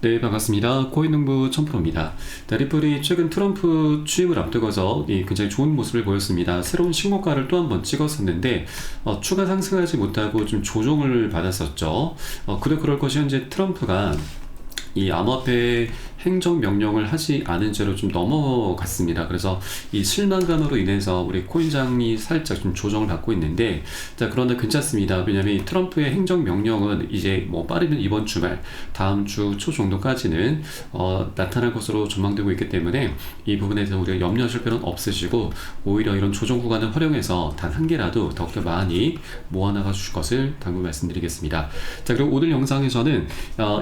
네, 반갑습니다. 코인농부 천프로입니다. 리플이 최근 트럼프 취임을 앞두고서 굉장히 좋은 모습을 보였습니다. 새로운 신고가를 또 한 번 찍었었는데 추가 상승하지 못하고 좀 조정을 받았었죠. 그래 그럴 것이 현재 트럼프가 이 암호화폐 행정명령을 하지 않은 채로 좀 넘어갔습니다. 그래서 이 실망감으로 인해서 우리 코인장이 살짝 좀 조정을 받고 있는데, 자, 그런데 괜찮습니다. 왜냐면 이 트럼프의 행정명령은 이제 뭐 빠르면 이번 주말, 다음 주 초 정도까지는 나타날 것으로 전망되고 있기 때문에 이 부분에 대해서 우리가 염려하실 필요는 없으시고, 오히려 이런 조정 구간을 활용해서 단 한 개라도 더욱더 많이 모아나가 주실 것을 당부 말씀드리겠습니다. 자, 그리고 오늘 영상에서는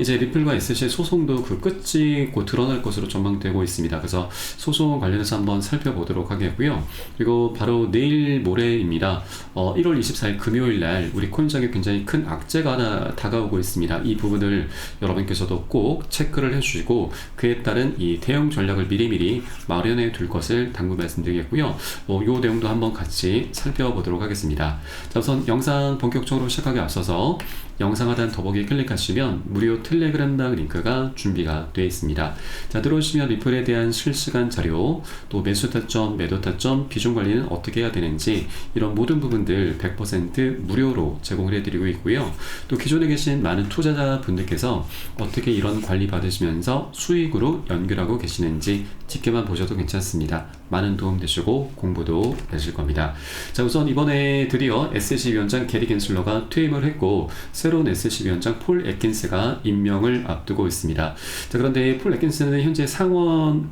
이제 리플과 SC 소송도 그 끝이 곧 드러날 것으로 전망되고 있습니다. 그래서 소송 관련해서 한번 살펴보도록 하겠고요. 그리고 바로 내일 모레입니다. 1월 24일 금요일 날 우리 코인장에 굉장히 큰 악재가 하나 다가오고 있습니다. 이 부분을 여러분께서도 꼭 체크를 해주시고 그에 따른 이 대응 전략을 미리미리 마련해 둘 것을 당부 말씀드리겠고요. 이 내용도 한번 같이 살펴보도록 하겠습니다. 자, 우선 영상 본격적으로 시작하기 앞서서 영상 하단 더보기 클릭하시면 무료 텔레그램방 링크가 준비가 되어 있습니다. 자, 들어오시면 리플에 대한 실시간 자료, 또 매수 타점, 매도 타점, 비중 관리는 어떻게 해야 되는지 이런 모든 부분들 100% 무료로 제공을 해드리고 있고요. 또 기존에 계신 많은 투자자분들께서 어떻게 이런 관리 받으시면서 수익으로 연결하고 계시는지 지켜만 보셔도 괜찮습니다. 많은 도움 되시고 공부도 되실 겁니다. 자, 우선 이번에 드디어 SEC 위원장 게리 겐슬러가 퇴임을 했고 새로운 SEC 위원장 폴 애킨스가 임명을 앞두고 있습니다. 자, 그런데 폴 애킨스는 현재 상원에서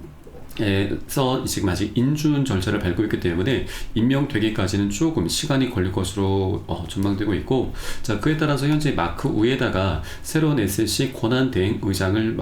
지금 아직 인준 절차를 밟고 있기 때문에 임명되기까지는 조금 시간이 걸릴 것으로 전망되고 있고, 자, 그에 따라서 현재 마크 우에다가 새로운 SEC 권한대행 의장을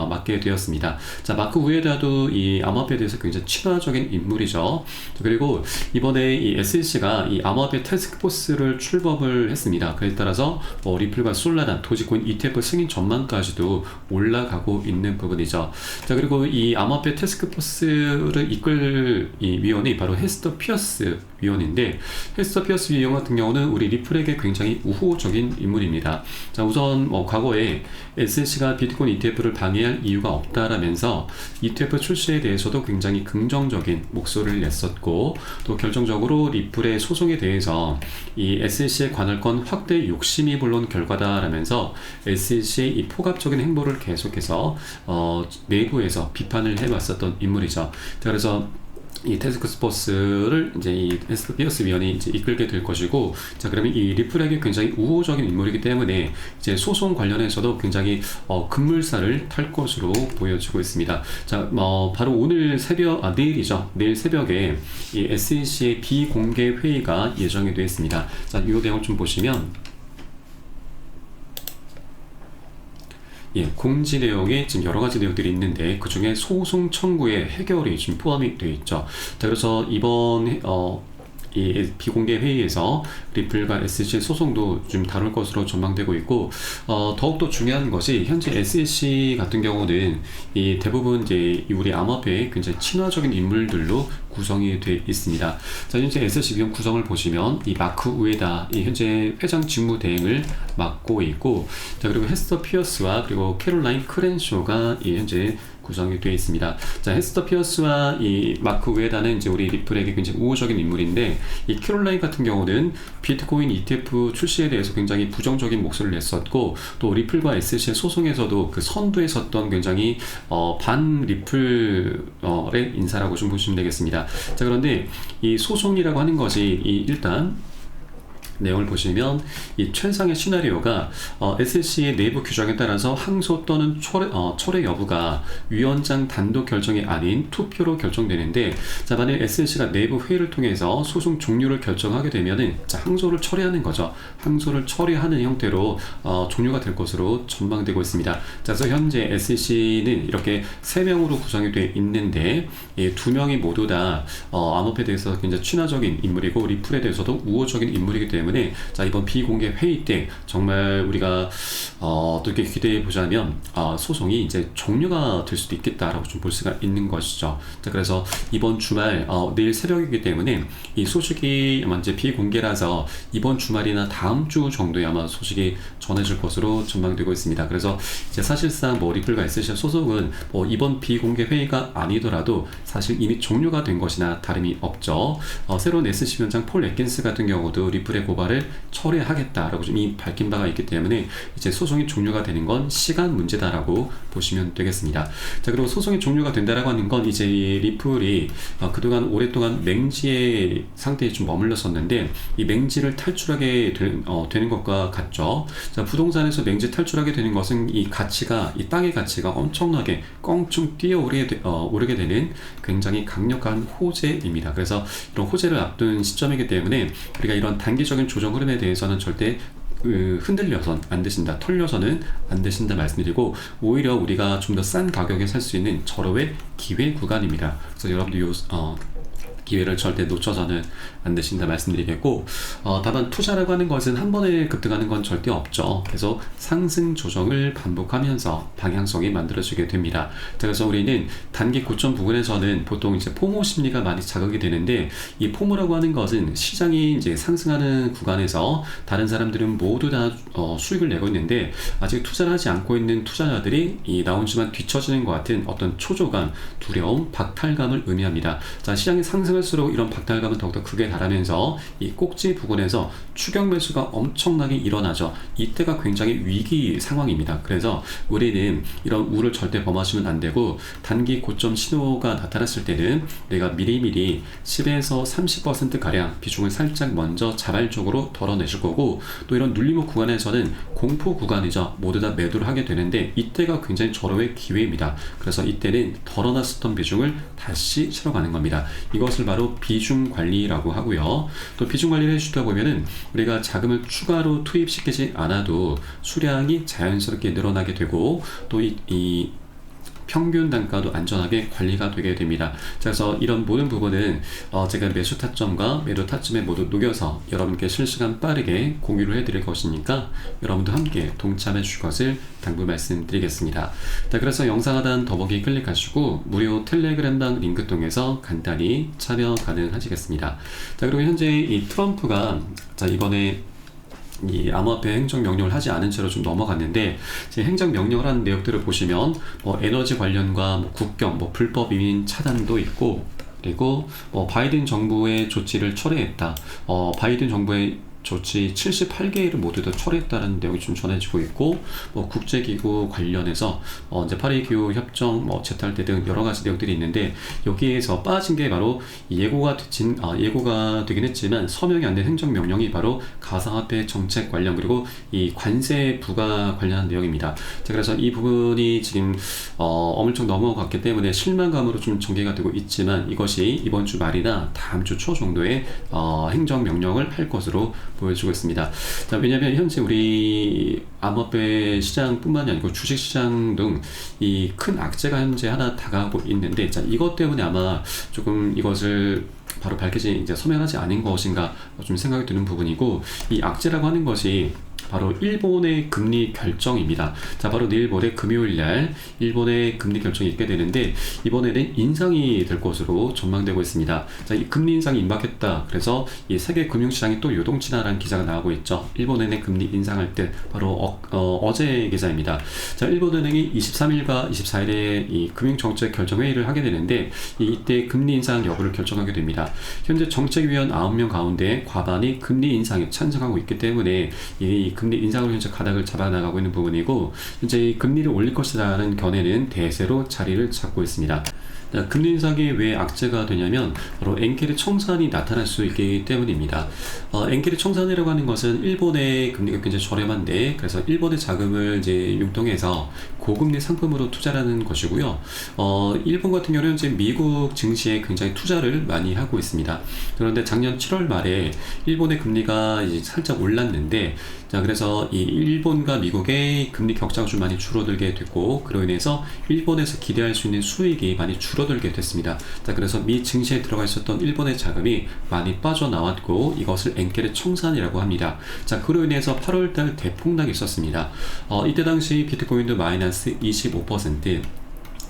맡게 되었습니다. 자, 마크 우에다도 이 암호화폐에 대해서 굉장히 친화적인 인물이죠. 그리고 이번에 이 SEC가 이 암호화폐 태스크포스를 출범을 했습니다. 그에 따라서 리플과 솔라나, 도지코인 ETF 승인 전망까지도 올라가고 있는 부분이죠. 자, 그리고 이 암호화폐 태스크포스를 이끌 이 위원이 바로 헤스터 피어스 위원인데, 헤스터 피어스 위원 같은 경우는 우리 리플에게 굉장히 우호적인 인물입니다. 자, 우선 과거에 SEC가 비트코인 ETF를 방해할 이유가 없다라면서 ETF 출시에 대해서도 굉장히 긍정적인 목소리를 냈었고, 또 결정적으로 리플의 소송에 대해서 이 SEC의 관할권 확대 욕심이 물론 결과다라면서 SEC의 이 포갑적인 행보를 계속해서 내부에서 비판을 해왔었던 인물이죠. 자, 그래서 이 태스크포스를 이제 이 헤스터 피어스 위원이 이제 이끌게 될 것이고, 자, 그러면 이 리플에게 굉장히 우호적인 인물이기 때문에 이제 소송 관련해서도 굉장히 급물살을 탈 것으로 보여지고 있습니다. 자, 바로 오늘 내일이죠. 내일 새벽에 이 SEC의 비공개 회의가 예정이 되어 있습니다. 자, 이 내용 좀 보시면. 공지 내용에 지금 여러 가지 내용들이 있는데 그 중에 소송 청구의 해결이 지금 포함이 되어 있죠. 자, 그래서 이번 이 비공개 회의에서 리플과 SEC 소송도 좀 다룰 것으로 전망되고 있고, 더욱더 중요한 것이 현재 SEC 같은 경우는 이 대부분 이제 우리 암호화폐에 굉장히 친화적인 인물들로 구성이 되어 있습니다. 자, 현재 SEC 위원 구성을 보시면 이 마크 우에다 이 현재 회장 직무 대행을 맡고 있고, 자, 그리고 헤스터 피어스와 그리고 캐롤라인 크렌쇼가 이 현재 구성이 되어 있습니다. 자, 헤스터 피어스와 이 마크 우에다는 이제 우리 리플에게 굉장히 우호적인 인물인데, 이 캐롤라인 같은 경우는 비트코인 ETF 출시에 대해서 굉장히 부정적인 목소리를 냈었고, 또 리플과 SEC의 소송에서도 그 선두에 섰던 굉장히 반 리플의 인사라고 좀 보시면 되겠습니다. 자, 그런데 이 소송이라고 하는 것이 일단 내용을 보시면 이 최상의 시나리오가 SEC의 내부 규정에 따라서 항소 또는 철회 여부가 위원장 단독 결정이 아닌 투표로 결정되는데, 자, 만약 SEC가 내부 회의를 통해서 소송 종료를 결정하게 되면은 자, 항소를 처리하는 거죠. 항소를 처리하는 형태로 종료가 될 것으로 전망되고 있습니다. 자, 그래서 현재 SEC는 이렇게 3명으로 구성이 되어 있는데, 이 2명이 모두 다 암호화폐에 대해서 굉장히 친화적인 인물이고 리플에 대해서도 우호적인 인물이기 때문에 때문에 자, 이번 비공개 회의 때 정말 우리가 어떻게 기대해 보자면 소송이 이제 종료가 될 수도 있겠다라고 좀 볼 수가 있는 것이죠. 자, 그래서 이번 주말 내일 새벽이기 때문에 이 소식이 아마 이제 비공개라서 이번 주말이나 다음 주 정도에 아마 소식이 전해질 것으로 전망되고 있습니다. 그래서 이제 사실상 뭐 리플과 SC의 소송은 뭐 이번 비공개 회의가 아니더라도 사실 이미 종료가 된 것이나 다름이 없죠. 새로운 SC 위원장 폴 애킨스 같은 경우도 리플의 고발을 철회하겠다라고 좀 이미 밝힌 바가 있기 때문에 이제 소송이 종료가 되는 건 시간 문제다라고 보시면 되겠습니다. 자, 그리고 소송이 종료가 된다라고 하는 건 이제 이 리플이 그동안 오랫동안 맹지의 상태에 좀 머물렀었는데 이 맹지를 탈출하게 되는 것과 같죠. 자, 부동산에서 맹지 탈출하게 되는 것은 이 땅의 가치가 엄청나게 껑충 오르게 되는 굉장히 강력한 호재입니다. 그래서 이런 호재를 앞둔 시점이기 때문에 우리가 이런 단기적인 조정 흐름에 대해서는 절대 흔들려선 안 되신다, 털려서는 안 되신다 말씀드리고, 오히려 우리가 좀 더 싼 가격에 살 수 있는 절호의 기회 구간입니다. 그래서 여러분들 기회를 절대 놓쳐서는 안 되신다 말씀드리겠고, 다만 투자라고 하는 것은 한 번에 급등하는 건 절대 없죠. 계속 상승 조정을 반복하면서 방향성이 만들어지게 됩니다. 그래서 우리는 단기 고점 부근에서는 보통 이제 포모 심리가 많이 자극이 되는데, 이 포모라고 하는 것은 시장이 이제 상승하는 구간에서 다른 사람들은 모두 다 수익을 내고 있는데 아직 투자를 하지 않고 있는 투자자들이 이 나온지만 뒤처지는 것 같은 어떤 초조감, 두려움, 박탈감을 의미합니다. 자, 시장이 상승할수록 이런 박탈감은 더욱더 크게 달하면서 이 꼭지 부근에서 추격 매수가 엄청나게 일어나죠. 이때가 굉장히 위기 상황입니다. 그래서 우리는 이런 우를 절대 범하시면 안 되고, 단기 고점 신호가 나타났을 때는 내가 미리미리 10에서 30% 가량 비중을 살짝 먼저 자발적으로 덜어내실 거고, 또 이런 눌림목 구간에서는 공포 구간이죠. 모두 다 매도를 하게 되는데 이때가 굉장히 절호의 기회입니다. 그래서 이때는 덜어놨었던 비중을 다시 실어가는 겁니다. 이것을 바로 비중 관리라고 하고요. 또 비중 관리를 해주다 보면은 우리가 자금을 추가로 투입시키지 않아도 수량이 자연스럽게 늘어나게 되고, 또 이 평균 단가도 안전하게 관리가 되게 됩니다. 그래서 이런 모든 부분은 제가 매수 타점과 매도 타점에 모두 녹여서 여러분께 실시간 빠르게 공유를 해드릴 것이니까 여러분도 함께 동참해 주실 것을 당부 말씀드리겠습니다. 자, 그래서 영상 하단 더보기 클릭하시고 무료 텔레그램방 링크 통해서 간단히 참여 가능하시겠습니다. 자, 그리고 현재 이 트럼프가 이번에 이 암호화폐 행정명령을 하지 않은 채로 좀 넘어갔는데, 행정명령을 하는 내역들을 보시면 에너지 관련과 국경, 불법 이민 차단도 있고, 그리고 바이든 정부의 조치를 철회했다. 바이든 정부의 조치 78개를 모두 다 철회했다는 내용이 좀 전해지고 있고, 국제기구 관련해서 이제 파리 기후 협정 재탈퇴 등 여러 가지 내용들이 있는데, 여기에서 빠진 게 바로 예고가 되긴 했지만 서명이 안 된 행정명령이 바로 가상화폐 정책 관련, 그리고 이 관세 부과 관련한 내용입니다. 자, 그래서 이 부분이 지금 어물쩍 넘어갔기 때문에 실망감으로 좀 전개가 되고 있지만, 이것이 이번 주 말이나 다음 주 초 정도에 행정명령을 할 것으로 보여주고 있습니다. 자, 왜냐하면 현재 우리 암호화폐 시장뿐만이 아니고 주식시장 등 이 큰 악재가 현재 하나 다가오고 있는데, 자, 이것 때문에 아마 조금 이것을 바로 밝히지 이제 소명하지 않은 것인가 좀 생각이 드는 부분이고, 이 악재라고 하는 것이 바로 일본의 금리 결정입니다. 자, 바로 내일 모레 금요일 날 일본의 금리 결정이 있게 되는데, 이번에는 인상이 될 것으로 전망되고 있습니다. 자, 이 금리 인상이 임박했다. 그래서 이 세계 금융시장이 또 요동치다라는 기사가 나오고 있죠. 일본은행 금리 인상할 때 바로 어제 기사입니다. 자, 일본은행이 23일과 24일에 이 금융정책 결정회의를 하게 되는데, 이때 금리 인상 여부를 결정하게 됩니다. 현재 정책위원 9명 가운데 과반이 금리 인상에 찬성하고 있기 때문에 이 금리 인상으로 현재 가닥을 잡아나가고 있는 부분이고, 현재 이 금리를 올릴 것이라는 견해는 대세로 자리를 잡고 있습니다. 금리 인상이 왜 악재가 되냐면 바로 엔케리 청산이 나타날 수 있기 때문입니다. 엔케리 청산이라고 하는 것은 일본의 금리가 굉장히 저렴한데, 그래서 일본의 자금을 이제 융통해서 고금리 상품으로 투자하는 것이고요. 일본 같은 경우는 이제 미국 증시에 굉장히 투자를 많이 하고 있습니다. 그런데 작년 7월 말에 일본의 금리가 이제 살짝 올랐는데, 자, 그래서 이 일본과 미국의 금리 격차가 좀 많이 줄어들게 됐고, 그로 인해서 일본에서 기대할 수 있는 수익이 많이 줄어들게 됐습니다. 자, 그래서 미 증시에 들어가 있었던 일본의 자금이 많이 빠져나왔고, 이것을 엔케르 청산이라고 합니다. 자, 그로 인해서 8월달 대폭락이 있었습니다. 이때 당시 비트코인도 마이너스 25%,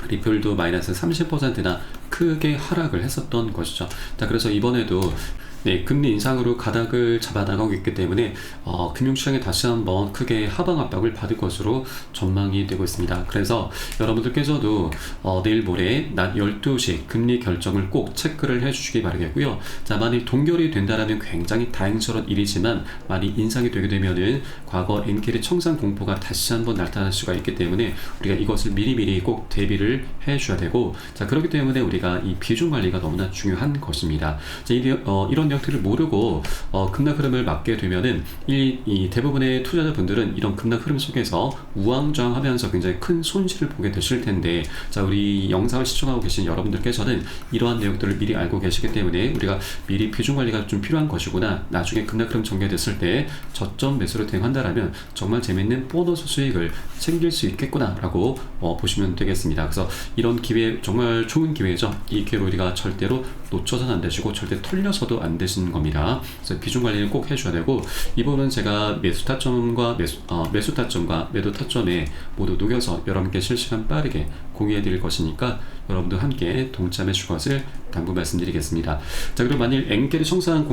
리플도 마이너스 30%나 크게 하락을 했었던 것이죠. 자, 그래서 이번에도 네, 금리 인상으로 가닥을 잡아나가고 있기 때문에 금융시장에 다시 한번 크게 하방 압박을 받을 것으로 전망이 되고 있습니다. 그래서 여러분들께서도 내일 모레 낮 12시 금리 결정을 꼭 체크를 해주시기 바라겠고요. 자, 만일 동결이 된다라면 굉장히 다행스러운 일이지만, 만일 인상이 되게 되면은 과거 엔케르 청산 공포가 다시 한번 나타날 수가 있기 때문에 우리가 이것을 미리미리 꼭 대비를 해줘야 되고, 자, 그렇기 때문에 우리가 이 비중 관리가 너무나 중요한 것입니다. 자, 이런 형태를 모르고 급락 흐름을 맞게 되면은 이 대부분의 투자자분들은 이런 급락 흐름 속에서 우왕좌왕하면서 굉장히 큰 손실을 보게 되실 텐데, 자, 우리 영상을 시청하고 계신 여러분들께서는 이러한 내용들을 미리 알고 계시기 때문에 우리가 미리 비중 관리가 좀 필요한 것이구나, 나중에 급락 흐름 전개됐을 때 저점 매수로 대응한다라면 정말 재밌는 보너스 수익을 챙길 수 있겠구나 라고 보시면 되겠습니다. 그래서 이런 기회, 정말 좋은 기회죠. 이 기회를 우리가 절대로 놓쳐서는 안 되시고 절대 털려서도 안 되시는 겁니다. 그래서 비중 관리를 꼭 해줘야 되고, 이 부분은 제가 매수 타점과 매수 타점과 매도 타점에 모두 녹여서 여러분께 실시간 빠르게 공유해 드릴 것이니까 여러분도 함께 동참해 주실 것을 당부 말씀드리겠습니다. 자, 그리고 만일 엔케르 청산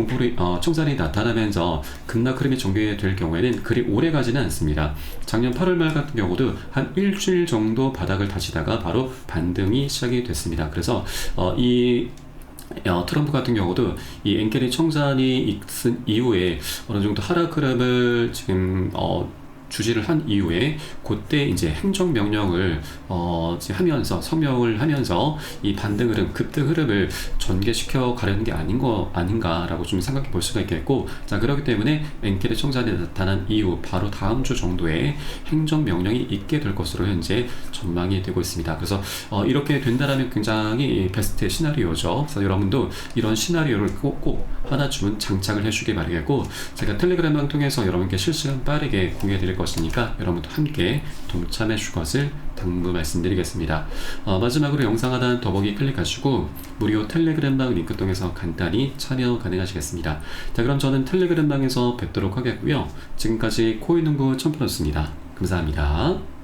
청산이 나타나면서 급락 흐름이 전개될 경우에는 그리 오래 가지는 않습니다. 작년 8월 말 같은 경우도 한 일주일 정도 바닥을 다시다가 바로 반등이 시작이 됐습니다. 그래서 트럼프 같은 경우도 이 엔케르 청산이 있은 이후에 어느 정도 하락 흐름을 지금 주지를 한 이후에 그때 이제 행정명령을 이제 하면서 성명을 하면서 이 반등 흐름, 급등 흐름을 전개시켜 가려는 게 아닌가라고 좀 생각해 볼 수가 있겠고, 자, 그렇기 때문에 엔케르 청산이 나타난 이후 바로 다음 주 정도에 행정명령이 있게 될 것으로 현재 전망이 되고 있습니다. 그래서 이렇게 된다라면 굉장히 베스트 시나리오죠. 그래서 여러분도 이런 시나리오를 꼭 하나쯤은 장착을 해주기 바라겠고, 제가 텔레그램을 통해서 여러분께 실시간 빠르게 공유해 드릴 것이니까 여러분도 함께 동참해 주실 것을 당부 말씀드리겠습니다. 마지막으로 영상 하단 더보기 클릭하시고 무료 텔레그램방 링크 통해서 간단히 참여 가능하시겠습니다. 자, 그럼 저는 텔레그램방에서 뵙도록 하겠고요. 지금까지 코인농부 첨프였습니다. 감사합니다.